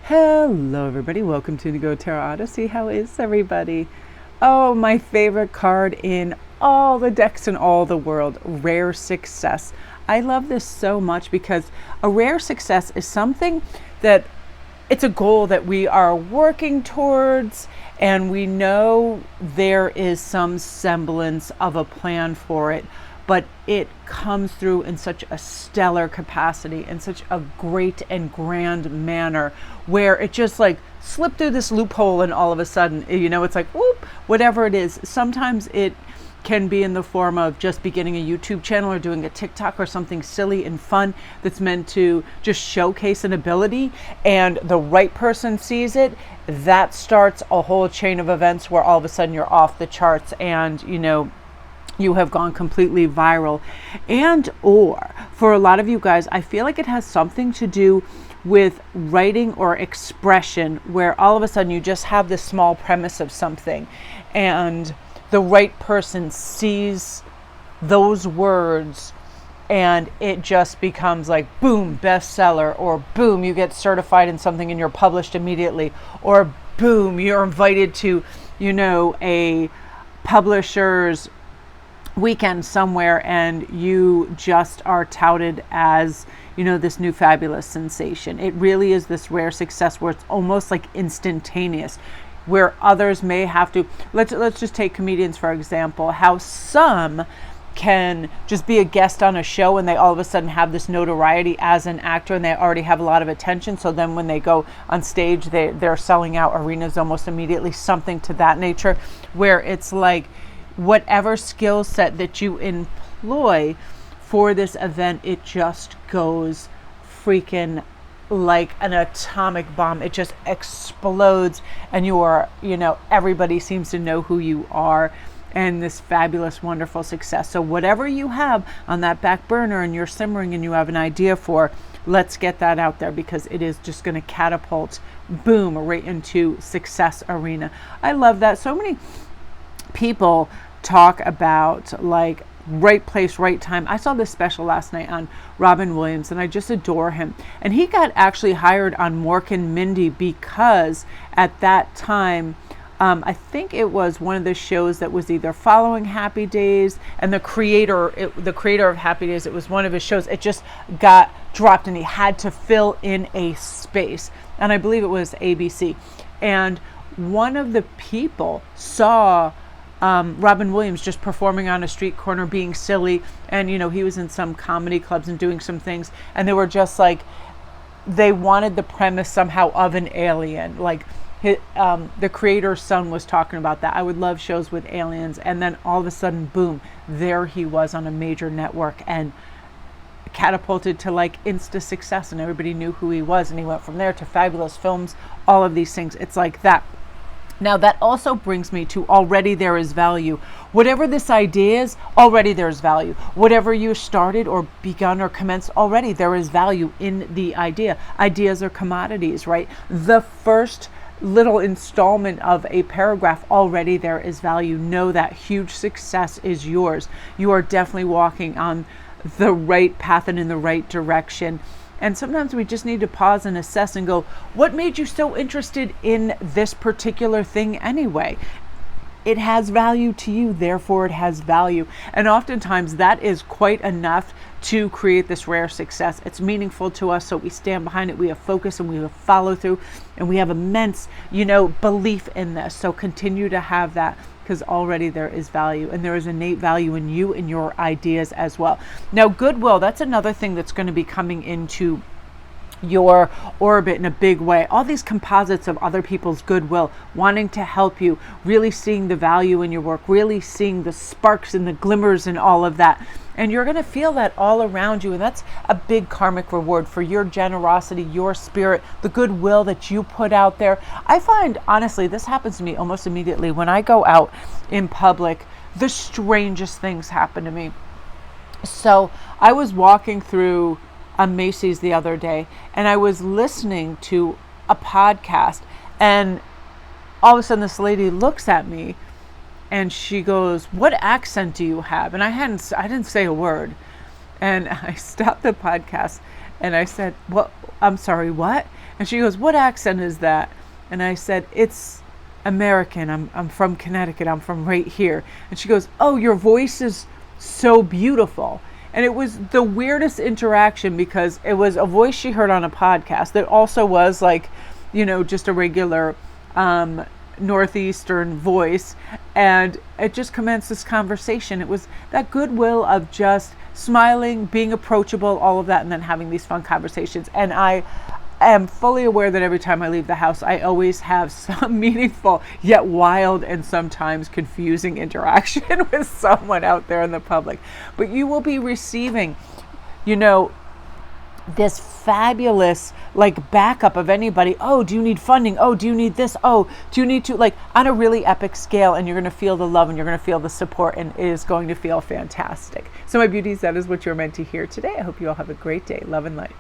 Hello everybody, welcome to the Go Tarot Odyssey. How is everybody? Oh, my favorite card in all the decks in all the world, Rare Success. I love this so much because a rare success is something that it's a goal that we are working towards, and we know there is some semblance of a plan for it, but it comes through in such a stellar capacity, in such a great and grand manner, where it just like slipped through this loophole and all of a sudden, it's like, whoop, whatever it is. Sometimes it can be in the form of just beginning a YouTube channel or doing a TikTok or something silly and fun that's meant to just showcase an ability, and the right person sees it. That starts a whole chain of events where all of a sudden you're off the charts and, you have gone completely viral. And or for a lot of you guys, I feel like it has something to do with writing or expression, where all of a sudden you just have this small premise of something and the right person sees those words and it just becomes like boom, bestseller, or boom, you get certified in something and you're published immediately, or boom, you're invited to, a publisher's weekend somewhere and you just are touted as, this new fabulous sensation. It really is this rare success where it's almost like instantaneous, where others may have to, let's just take comedians for example, how some can just be a guest on a show and they all of a sudden have this notoriety as an actor and they already have a lot of attention. So then when they go on stage, they're selling out arenas almost immediately, something to that nature, where it's like whatever skill set that you employ for this event, it just goes freaking like an atomic bomb. It just explodes and you are, everybody seems to know who you are, and this fabulous, wonderful success. So whatever you have on that back burner and you're simmering and you have an idea for, let's get that out there, because it is just going to catapult, boom, right into success arena. I love that. So many people talk about like right place, right time. I saw this special last night on Robin Williams and I just adore him. And he got actually hired on Mork and Mindy because at that time, I think it was one of the shows that was either following Happy Days, and the creator of Happy Days, it was one of his shows. It just got dropped and he had to fill in a space. And I believe it was ABC. And one of the people saw Robin Williams just performing on a street corner being silly, and he was in some comedy clubs and doing some things, and they were just like, they wanted the premise somehow of an alien, like the creator's son was talking about that. I would love shows with aliens. And then all of a sudden, boom, there he was on a major network and catapulted to like insta success, and everybody knew who he was, and he went from there to fabulous films, all of these things. It's like that. Now that also brings me to already there is value. Whatever this idea is, already there's value. Whatever you started or begun or commenced, already there is value in the idea. Ideas are commodities, right? The first little installment of a paragraph, already there is value. Know that huge success is yours. You are definitely walking on the right path and in the right direction. And sometimes we just need to pause and assess and go, what made you so interested in this particular thing anyway? It has value to you, therefore it has value. And oftentimes that is quite enough to create this rare success. It's meaningful to us, so we stand behind it, we have focus and we have follow through, and we have immense, belief in this. So continue to have that, because already there is value, and there is innate value in you and your ideas as well. Now, goodwill, that's another thing that's going to be coming into your orbit in a big way. All these composites of other people's goodwill, wanting to help you, really seeing the value in your work, really seeing the sparks and the glimmers and all of that. And you're going to feel that all around you. And that's a big karmic reward for your generosity, your spirit, the goodwill that you put out there. I find, honestly, this happens to me almost immediately. When I go out in public, the strangest things happen to me. So I was walking through a Macy's the other day, and I was listening to a podcast, and all of a sudden this lady looks at me and she goes, "What accent do you have?" And I didn't say a word. And I stopped the podcast and I said, "What? I'm sorry, what?" And she goes, what accent is that? And I said, it's American. I'm from Connecticut. I'm from right here. And she goes, oh, your voice is so beautiful. And it was the weirdest interaction because it was a voice she heard on a podcast that also was like, just a regular Northeastern voice. And it just commenced this conversation. It was that goodwill of just smiling, being approachable, all of that, and then having these fun conversations. And I am fully aware that every time I leave the house, I always have some meaningful yet wild and sometimes confusing interaction with someone out there in the public. But you will be receiving, this fabulous backup of anybody. Oh, do you need funding? Oh, do you need this? Oh, do you need to, on a really epic scale, and you're going to feel the love and you're going to feel the support, and it is going to feel fantastic. So my beauties, that is what you're meant to hear today. I hope you all have a great day. Love and light.